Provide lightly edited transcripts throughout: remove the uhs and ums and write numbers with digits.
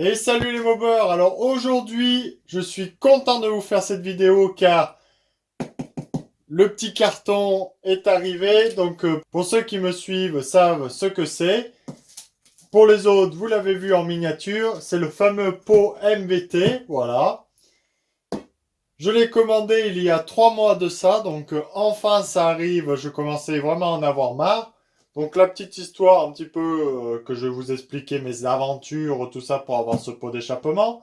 Et salut les mobeurs. Alors aujourd'hui, je suis content de vous faire cette vidéo car le petit carton est arrivé. Donc pour ceux qui me suivent savent ce que c'est. Pour les autres, vous l'avez vu en miniature, c'est le fameux pot MVT. Voilà. Je l'ai commandé il y a 3 mois de ça. Donc enfin ça arrive. Je commençais vraiment à en avoir marre. Donc la petite histoire un petit peu que je vais vous expliquer mes aventures, tout ça pour avoir ce pot d'échappement.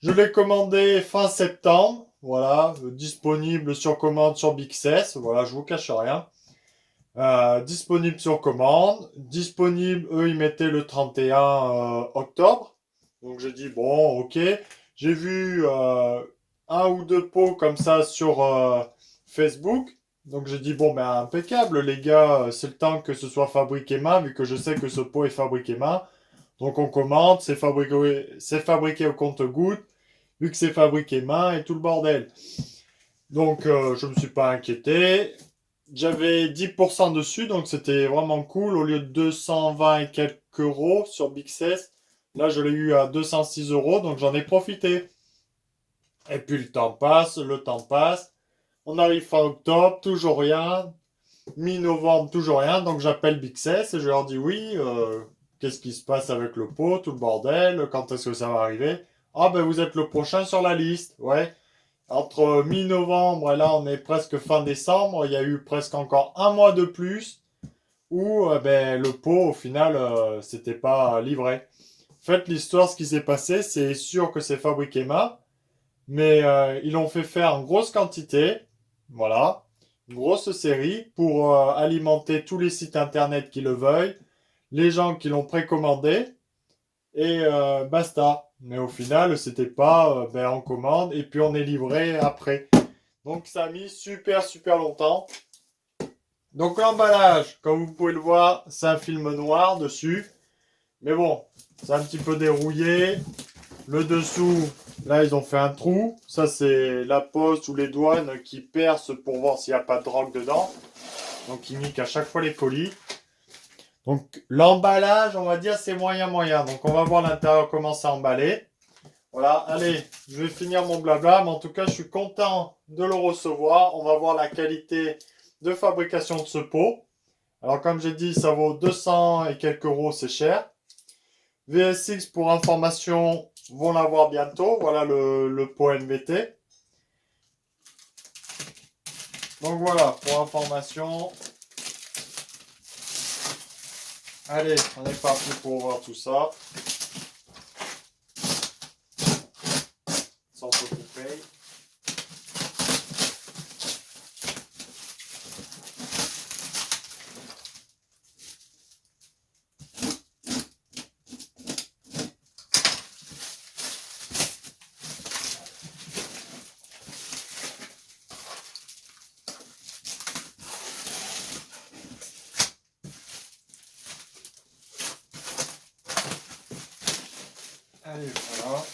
Je l'ai commandé fin septembre, voilà, disponible sur commande sur Bixess, voilà, je vous cache rien. Disponible sur commande, disponible, eux ils mettaient le 31 octobre. Donc j'ai dit bon, ok. J'ai vu un ou deux pots comme ça sur Facebook. Donc j'ai dit bon ben impeccable les gars, c'est le temps que ce soit fabriqué main, vu que je sais que ce pot est fabriqué main. Donc on commande, c'est fabriqué au compte-gouttes vu que c'est fabriqué main et tout le bordel. Donc je me suis pas inquiété. J'avais 10% dessus, donc c'était vraiment cool. Au lieu de 220 et quelques euros sur Bixess, là je l'ai eu à 206 euros, donc j'en ai profité. Et puis le temps passe. On arrive fin octobre, toujours rien. Mi-novembre, toujours rien. Donc j'appelle Bixess et je leur dis oui, qu'est-ce qui se passe avec le pot, tout le bordel, quand est-ce que ça va arriver? Ah ben vous êtes le prochain sur la liste, ouais. Entre mi-novembre et là on est presque fin décembre, il y a eu presque encore un mois de plus où ben, le pot au final c'était pas livré. En fait l'histoire, ce qui s'est passé, c'est sûr que c'est fabriqué main, mais ils l'ont fait faire en grosse quantité, voilà, une grosse série pour alimenter tous les sites internet qui le veuillent, les gens qui l'ont précommandé, et basta. Mais au final, c'était pas ben, en commande, et puis on est livré après. Donc ça a mis super super longtemps. Donc l'emballage, comme vous pouvez le voir, c'est un film noir dessus. Mais bon, c'est un petit peu dérouillé. Le dessous, là, ils ont fait un trou. Ça, c'est la poste ou les douanes qui percent pour voir s'il n'y a pas de drogue dedans. Donc, ils niquent à chaque fois les colis. Donc, l'emballage, on va dire, c'est moyen moyen. Donc, on va voir l'intérieur comment c'est emballé. Voilà, allez, je vais finir mon blabla. Mais en tout cas, je suis content de le recevoir. On va voir la qualité de fabrication de ce pot. Alors, comme j'ai dit, ça vaut 200 et quelques euros, c'est cher. VSX pour information vont l'avoir bientôt. Voilà le pot NVT. Donc voilà, pour information. Allez, on est parti pour voir tout ça. Sans se couper. Allez, voilà.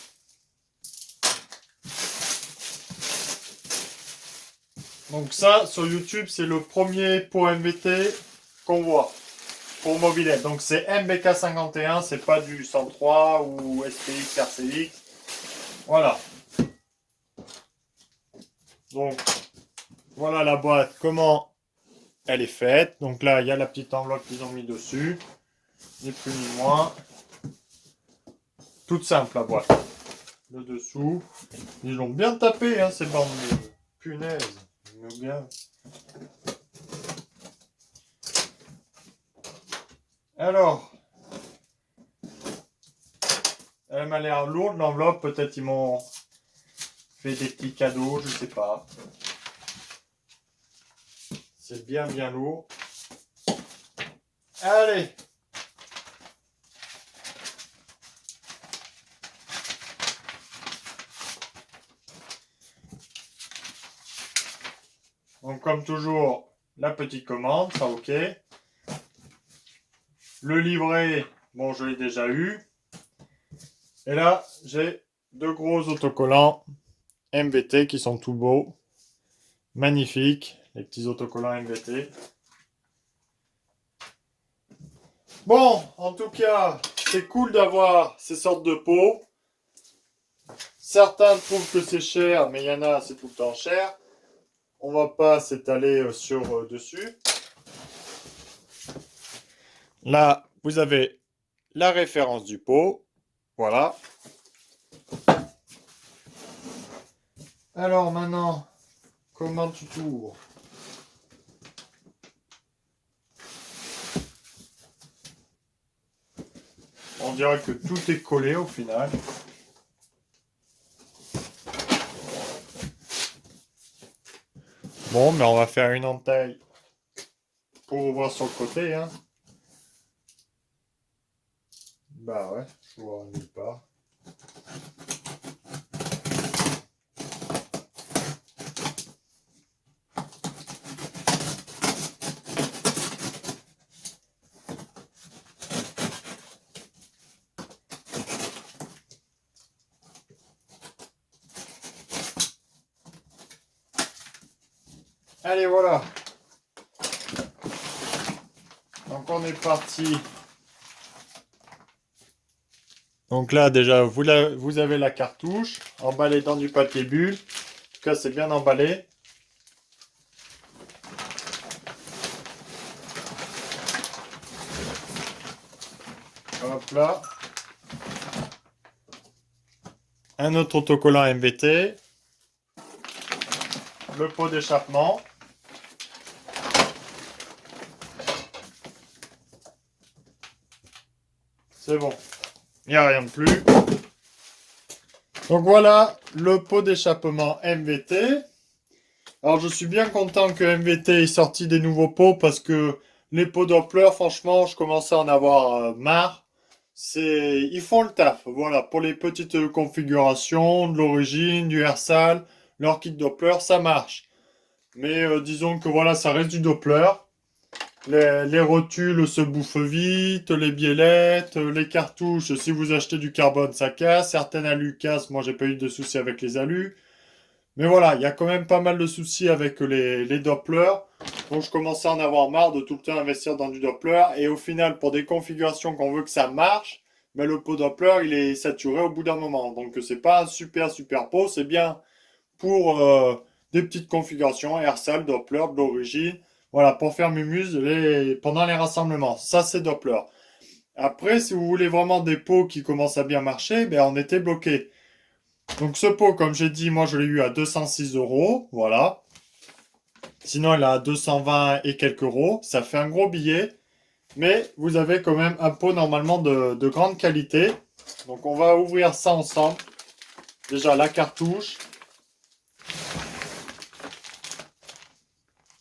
Donc ça, sur YouTube, c'est le premier pot MVT qu'on voit pour mobilette. Donc c'est MBK51, c'est pas du 103 ou SPX, RCX. Voilà. Donc voilà la boîte, comment elle est faite. Donc là, il y a la petite enveloppe qu'ils ont mis dessus. Ni plus ni moins. Toute simple la boîte. Le dessous. Ils l'ont bien tapé, hein, ces bandes de punaise. Bien. Alors, elle m'a l'air lourde l'enveloppe. Peut-être ils m'ont fait des petits cadeaux, je sais pas. C'est bien bien lourd. Allez. Donc comme toujours, la petite commande, ça ok. Le livret, bon je l'ai déjà eu. Et là, j'ai deux gros autocollants MVT qui sont tout beaux. Magnifiques, les petits autocollants MVT. Bon, en tout cas, c'est cool d'avoir ces sortes de pots. Certains trouvent que c'est cher, mais il y en a, c'est tout le temps cher. On va pas s'étaler sur dessus. Là, vous avez la référence du pot. Voilà. Alors maintenant, comment tu t'ouvres? On dirait que tout est collé au final. Bon, mais on va faire une entaille pour ouvrir sur le côté, hein. Bah ouais, je vois nulle part. Allez, voilà. Donc on est parti. Donc là déjà, vous avez la cartouche emballée dans du papier bulle. En tout cas, c'est bien emballé. Hop là. Un autre autocollant MVT. Le pot d'échappement. C'est bon. Il n'y a rien de plus. Donc voilà le pot d'échappement MVT. Alors je suis bien content que MVT ait sorti des nouveaux pots parce que les pots Doppler, franchement, je commençais à en avoir marre. Ils font le taf. Voilà, pour les petites configurations, de l'origine, du Hersal, leur kit Doppler, ça marche. Mais disons que voilà, ça reste du Doppler. Les rotules se bouffent vite, les biellettes, les cartouches, si vous achetez du carbone, ça casse. Certaines alus cassent, moi j'ai pas eu de soucis avec les alus. Mais voilà, il y a quand même pas mal de soucis avec les Doppler. Donc je commençais à en avoir marre de tout le temps investir dans du Doppler. Et au final, pour des configurations qu'on veut que ça marche, mais le pot Doppler, il est saturé au bout d'un moment. Donc c'est pas un super pot, c'est bien pour des petites configurations, Airsal, Doppler, de l'origine. Voilà, pour faire mumuse pendant les rassemblements. Ça, c'est Doppler. Après, si vous voulez vraiment des pots qui commencent à bien marcher, ben on était bloqué. Donc ce pot, comme j'ai dit, moi je l'ai eu à 206 euros. Voilà. Sinon, il est à 220 et quelques euros. Ça fait un gros billet. Mais vous avez quand même un pot normalement de grande qualité. Donc on va ouvrir ça ensemble. Déjà la cartouche.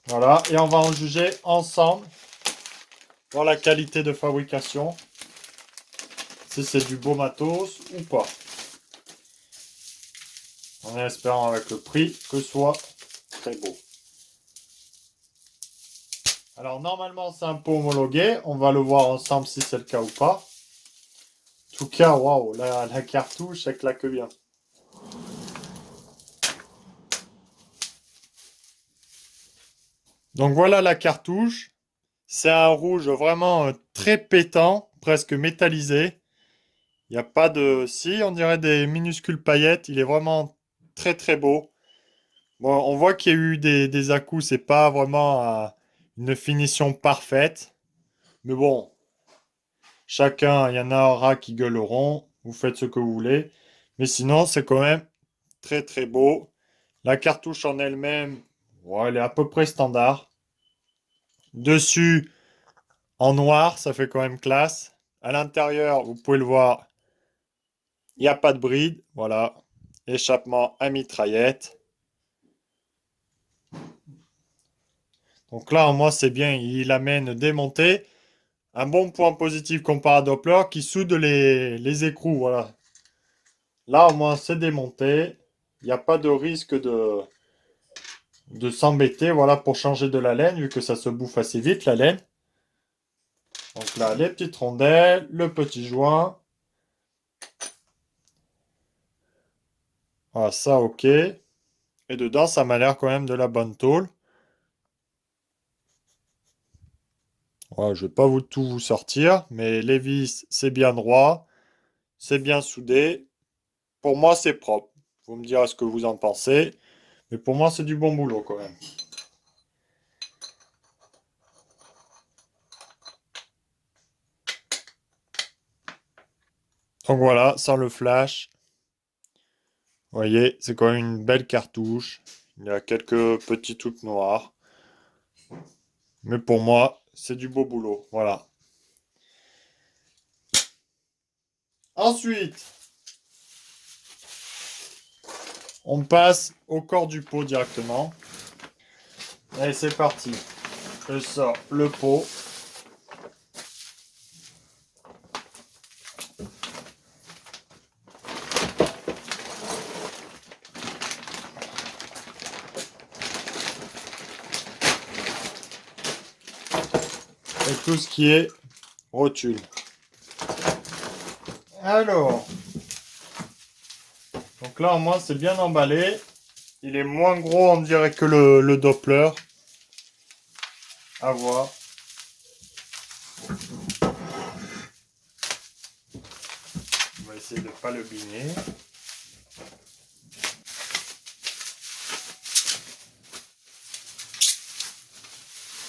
Voilà, et on va en juger ensemble voir la qualité de fabrication, si c'est du beau matos ou pas. En espérant avec le prix que ce soit très beau. Alors normalement c'est un pot homologué, on va le voir ensemble si c'est le cas ou pas. En tout cas, waouh, la cartouche, elle claque bien. Donc voilà la cartouche. C'est un rouge vraiment très pétant, presque métallisé. Il n'y a pas de... Si, on dirait des minuscules paillettes. Il est vraiment très beau. Bon, on voit qu'il y a eu des à-coups. C'est pas vraiment une finition parfaite. Mais bon, chacun, il y en aura qui gueuleront. Vous faites ce que vous voulez. Mais sinon, c'est quand même très beau. La cartouche en elle-même, ouais, elle est à peu près standard. Dessus, en noir, ça fait quand même classe. À l'intérieur, vous pouvez le voir, il n'y a pas de bride. Voilà. Échappement à mitraillette. Donc là, moi, c'est bien. Il amène démonté. Un bon point positif comparé à Doppler qui soude les écrous. Voilà. Là, au moins, c'est démonté. Il n'y a pas de risque de s'embêter. Voilà, pour changer de la laine, vu que ça se bouffe assez vite, la laine. Donc là, les petites rondelles, le petit joint. Voilà, ça, ok. Et dedans, ça m'a l'air quand même de la bonne tôle. Voilà, je vais pas tout vous sortir, mais les vis, c'est bien droit, c'est bien soudé. Pour moi, c'est propre. Vous me direz ce que vous en pensez, mais pour moi, c'est du bon boulot quand même. Donc voilà, sans le flash, vous voyez, c'est quand même une belle cartouche. Il y a quelques petits trucs noirs. Mais pour moi, c'est du beau boulot. Voilà. Ensuite, on passe au corps du pot directement. Allez, c'est parti. Je sors le pot. Et tout ce qui est rotule. Alors, donc là au moins c'est bien emballé. Il est moins gros on dirait que le Doppler. À voir. On va essayer de ne pas le bigner.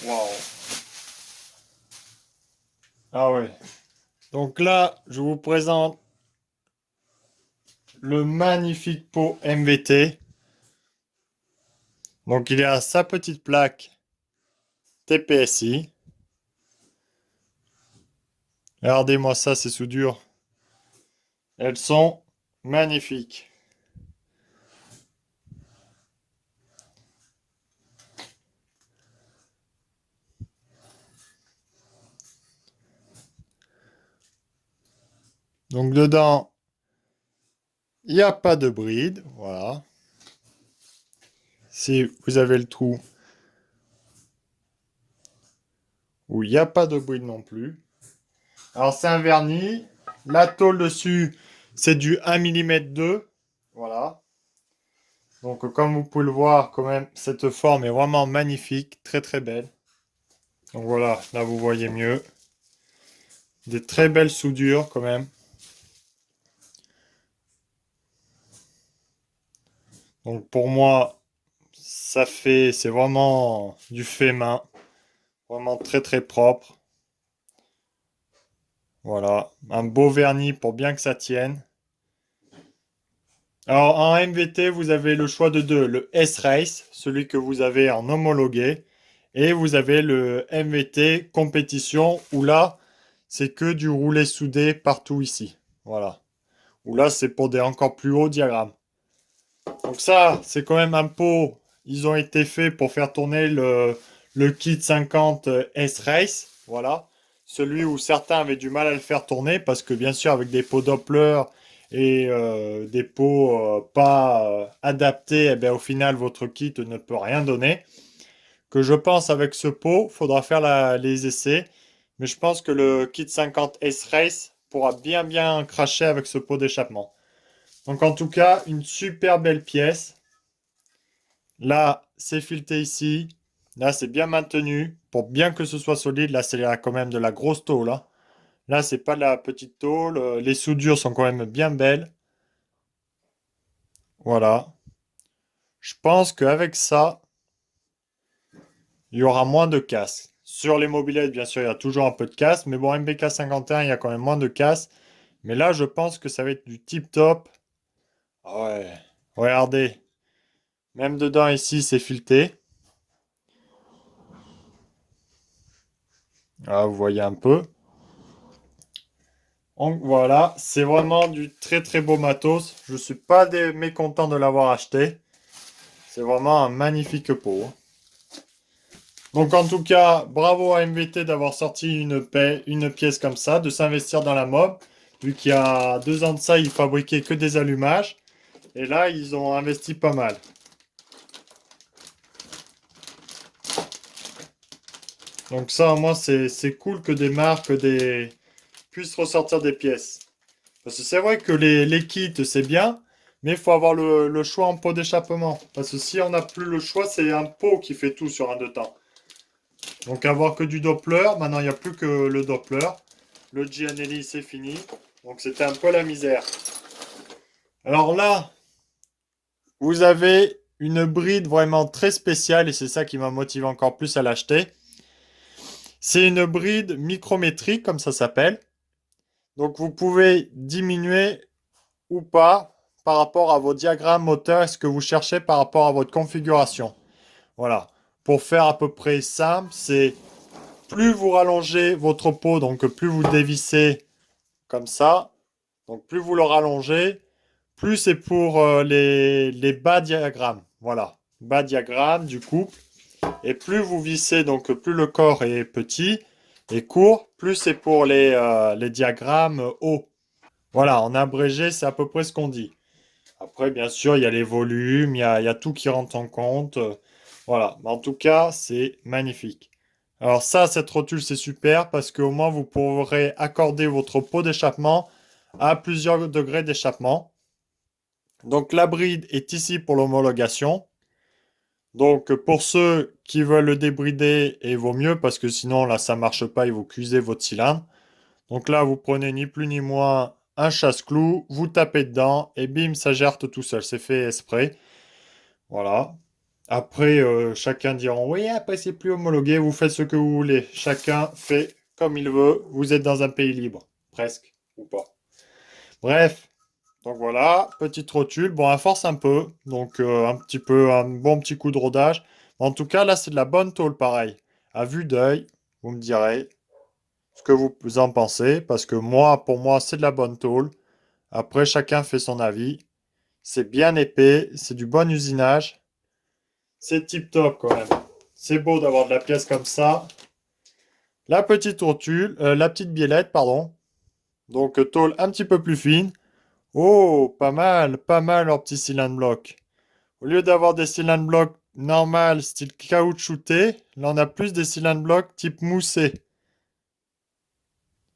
Waouh. Ah ouais. Donc là, je vous présente le magnifique pot MVT. Donc il a sa petite plaque TPSI. Regardez-moi ça, ces soudures. Elles sont magnifiques. Donc dedans, il n'y a pas de bride. Voilà. Si vous avez le trou où il n'y a pas de bride non plus. Alors c'est un vernis. La tôle dessus, c'est du 1 mm 2. Voilà. Donc comme vous pouvez le voir, quand même, cette forme est vraiment magnifique. Très très belle. Donc voilà, là vous voyez mieux. Des très belles soudures quand même. Donc pour moi, c'est vraiment du fait main. Vraiment très très propre. Voilà, un beau vernis pour bien que ça tienne. Alors en MVT, vous avez le choix de deux. Le S-Race, celui que vous avez en homologué. Et vous avez le MVT compétition, où là, c'est que du roulé soudé partout ici. Voilà. Où là, c'est pour des encore plus hauts diagrammes. Donc ça, c'est quand même un pot. Ils ont été faits pour faire tourner le kit 50 S-Race. Voilà. Celui où certains avaient du mal à le faire tourner parce que bien sûr avec des pots Doppler et des pots pas adaptés, eh bien, au final votre kit ne peut rien donner. Que je pense avec ce pot, faudra faire les essais. Mais je pense que le kit 50 S-Race pourra bien bien cracher avec ce pot d'échappement. Donc en tout cas, une super belle pièce. Là, c'est fileté ici. Là, c'est bien maintenu. Pour bien que ce soit solide, là, c'est quand même de la grosse tôle. Là, là c'est pas de la petite tôle. Les soudures sont quand même bien belles. Voilà. Je pense qu'avec ça, il y aura moins de casse. Sur les mobylettes, bien sûr, il y a toujours un peu de casse. Mais bon, MBK 51, il y a quand même moins de casse. Mais là, je pense que ça va être du tip top. Ah ouais. Regardez. Même dedans, ici, c'est fileté. Ah, vous voyez un peu. Donc voilà, c'est vraiment du très très beau matos. Je suis pas mécontent de l'avoir acheté. C'est vraiment un magnifique pot. Donc en tout cas, bravo à MVT d'avoir sorti une pièce comme ça, de s'investir dans la mob. Vu qu'il y a 2 ans de ça, ils fabriquaient que des allumages. Et là, ils ont investi pas mal. Donc ça, au moins, c'est cool que des marques puissent ressortir des pièces. Parce que c'est vrai que les kits, c'est bien, mais il faut avoir le choix en pot d'échappement. Parce que si on n'a plus le choix, c'est un pot qui fait tout sur un deux temps. Donc avoir que du Doppler, maintenant il n'y a plus que le Doppler. Le Giannelli c'est fini. Donc c'était un peu la misère. Alors là, vous avez une bride vraiment très spéciale et c'est ça qui m'a motivé encore plus à l'acheter. C'est une bride micrométrique comme ça s'appelle. Donc vous pouvez diminuer ou pas par rapport à vos diagrammes moteurs et ce que vous cherchez par rapport à votre configuration. Voilà. Pour faire à peu près simple, c'est plus vous rallongez votre pot, donc plus vous dévissez comme ça, donc plus vous le rallongez, plus c'est pour les bas diagrammes. Voilà. Bas diagramme du couple. Et plus vous vissez, donc plus le corps est petit et court, plus c'est pour les diagrammes hauts. Voilà, en abrégé, c'est à peu près ce qu'on dit. Après, bien sûr, il y a les volumes, il y a tout qui rentre en compte. Voilà, mais en tout cas, c'est magnifique. Alors ça, cette rotule, c'est super parce qu'au moins, vous pourrez accorder votre pot d'échappement à plusieurs degrés d'échappement. Donc la bride est ici pour l'homologation. Donc pour ceux qui veulent le débrider, il vaut mieux parce que sinon, là, ça marche pas et vous cuisez votre cylindre. Donc là, vous prenez ni plus ni moins un chasse-clou, vous tapez dedans et bim, ça gère tout seul. C'est fait exprès. Voilà. Après, chacun dira oui, après c'est plus homologué, vous faites ce que vous voulez. Chacun fait comme il veut. Vous êtes dans un pays libre. Presque. Ou pas. Bref. Donc voilà, petite rotule. Bon, elle force un peu. Donc un petit peu, un bon petit coup de rodage. En tout cas, là, c'est de la bonne tôle, pareil. À vue d'œil, vous me direz ce que vous en pensez, parce que moi, pour moi, c'est de la bonne tôle. Après, chacun fait son avis. C'est bien épais, c'est du bon usinage. C'est tip top quand même. C'est beau d'avoir de la pièce comme ça. La petite rotule, la petite biellette, pardon. Donc tôle un petit peu plus fine. Oh, pas mal leur petit cylindre bloc. Au lieu d'avoir des cylindres blocs normal, style caoutchouté, là on a plus des cylindres blocs type moussé.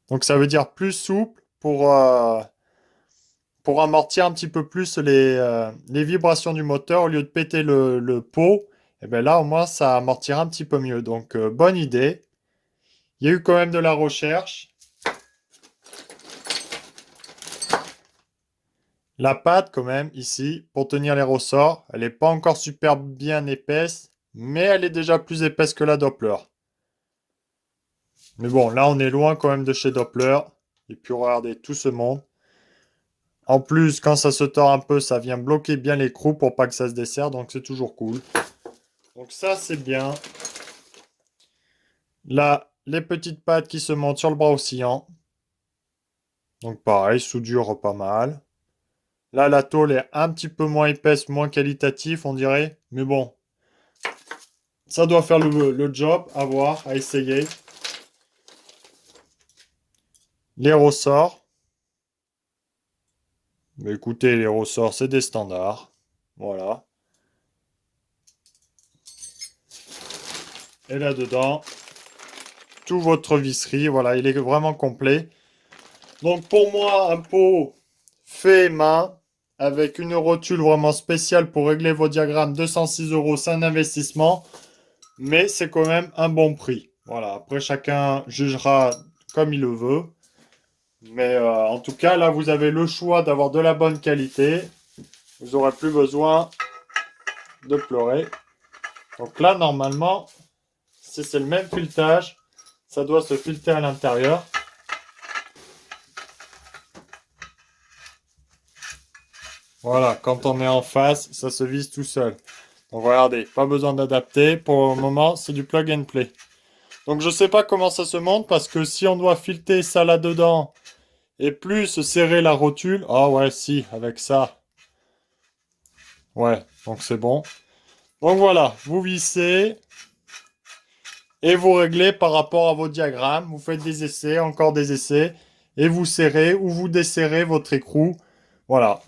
Donc ça veut dire plus souple pour amortir un petit peu plus les vibrations du moteur. Au lieu de péter le pot, et bien là au moins ça amortira un petit peu mieux. Donc bonne idée. Il y a eu quand même de la recherche. La pâte quand même ici, pour tenir les ressorts, elle n'est pas encore super bien épaisse, mais elle est déjà plus épaisse que la Doppler. Mais bon, là on est loin quand même de chez Doppler. Et puis regardez, tout ce monde. En plus, quand ça se tord un peu, ça vient bloquer bien l'écrou pour pas que ça se desserre, donc c'est toujours cool. Donc ça, c'est bien. Là, les petites pattes qui se montent sur le bras oscillant. Donc pareil, soudure pas mal. Là, la tôle est un petit peu moins épaisse, moins qualitatif, on dirait. Mais bon, ça doit faire le job, à voir, à essayer. Les ressorts. Mais écoutez, les ressorts, c'est des standards. Voilà. Et là-dedans, tout votre visserie. Voilà, il est vraiment complet. Donc pour moi, un pot fait main, avec une rotule vraiment spéciale pour régler vos diagrammes, 206 euros, c'est un investissement. Mais c'est quand même un bon prix. Voilà, après chacun jugera comme il le veut. Mais en tout cas, là, vous avez le choix d'avoir de la bonne qualité. Vous n'aurez plus besoin de pleurer. Donc là, normalement, si c'est le même filetage, ça doit se fileter à l'intérieur. Voilà, quand on est en face, ça se vise tout seul. Donc regardez, pas besoin d'adapter. Pour le moment, c'est du plug and play. Donc je sais pas comment ça se monte parce que si on doit fileter ça là-dedans et plus serrer la rotule, ah ouais, si, avec ça. Ouais, donc c'est bon. Donc voilà, vous vissez et vous réglez par rapport à vos diagrammes. Vous faites des essais, encore des essais, et vous serrez ou vous desserrez votre écrou. Voilà.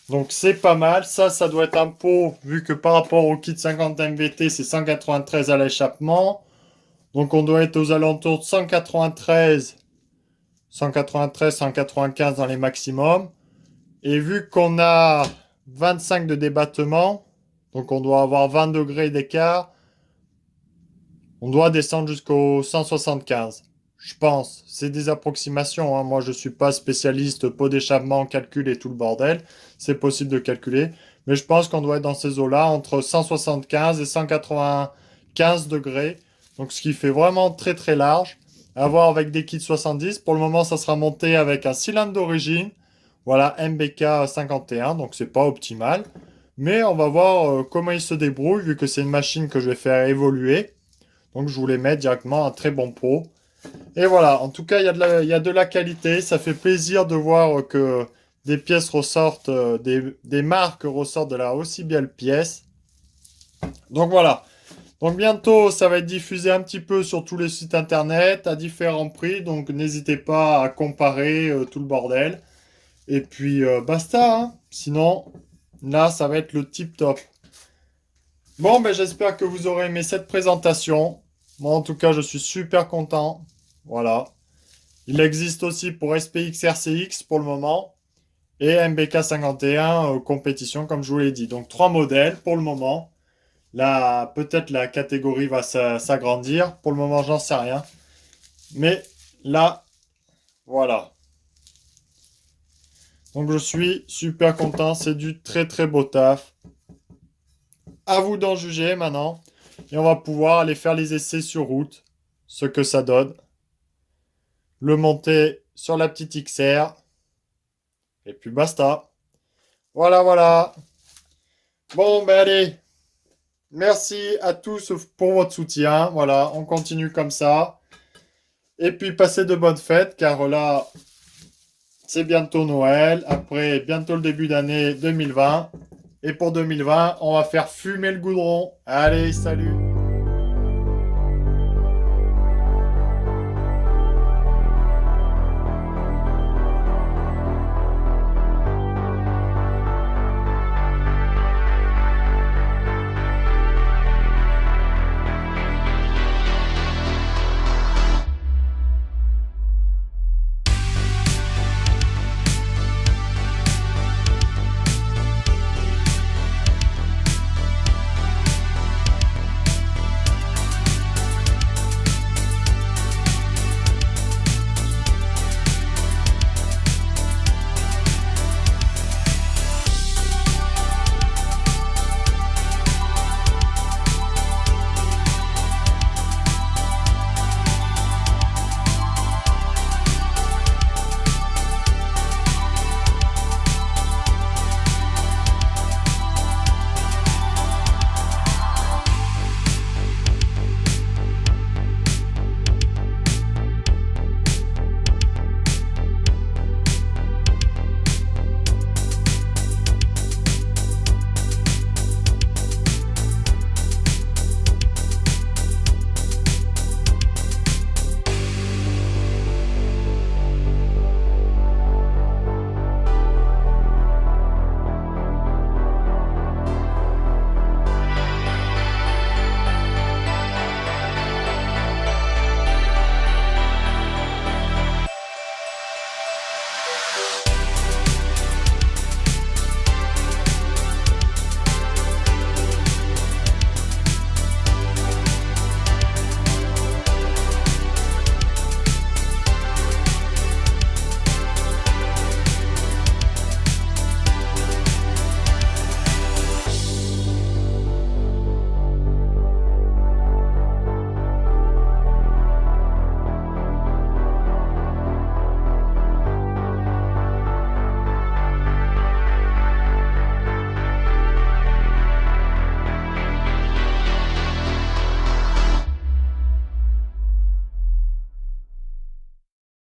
Donc c'est pas mal. Ça doit être un pot, vu que par rapport au kit 50 MVT, c'est 193 à l'échappement. Donc on doit être aux alentours de 193, 195 dans les maximums. Et vu qu'on a 25 de débattement, donc on doit avoir 20 degrés d'écart. On doit descendre jusqu'au 175. Je pense. C'est des approximations, hein. Moi, je suis pas spécialiste pot d'échappement, calcul et tout le bordel. C'est possible de calculer. Mais je pense qu'on doit être dans ces eaux-là, entre 175 et 195 degrés. Donc, ce qui fait vraiment très très large. À voir avec des kits 70. Pour le moment, ça sera monté avec un cylindre d'origine. Voilà, MBK 51. Donc, c'est pas optimal. Mais on va voir comment il se débrouille, vu que c'est une machine que je vais faire évoluer. Donc je voulais mettre directement un très bon pot. Et voilà, en tout cas, il y a de la qualité. Ça fait plaisir de voir que des pièces ressortent, des marques ressortent de la aussi belle pièce. Donc voilà. Donc bientôt, ça va être diffusé un petit peu sur tous les sites internet à différents prix. Donc n'hésitez pas à comparer tout le bordel. Et puis basta, hein. Sinon, là, ça va être le tip top. Bon, ben j'espère que vous aurez aimé cette présentation. Moi, en tout cas, je suis super content. Voilà. Il existe aussi pour SPX RCX pour le moment. Et MBK 51 compétition, comme je vous l'ai dit. Donc, 3 modèles pour le moment. Là, peut-être la catégorie va s'agrandir. Pour le moment, j'en sais rien. Mais là, voilà. Donc, je suis super content. C'est du très, très beau taf. À vous d'en juger maintenant. Et on va pouvoir aller faire les essais sur route. Ce que ça donne. Le monter sur la petite XR. Et puis basta. Voilà, voilà. Bon, ben allez. Merci à tous pour votre soutien. Voilà, on continue comme ça. Et puis passez de bonnes fêtes, car là, c'est bientôt Noël. Après, bientôt le début d'année 2020. Et pour 2020, on va faire fumer le goudron. Allez, salut.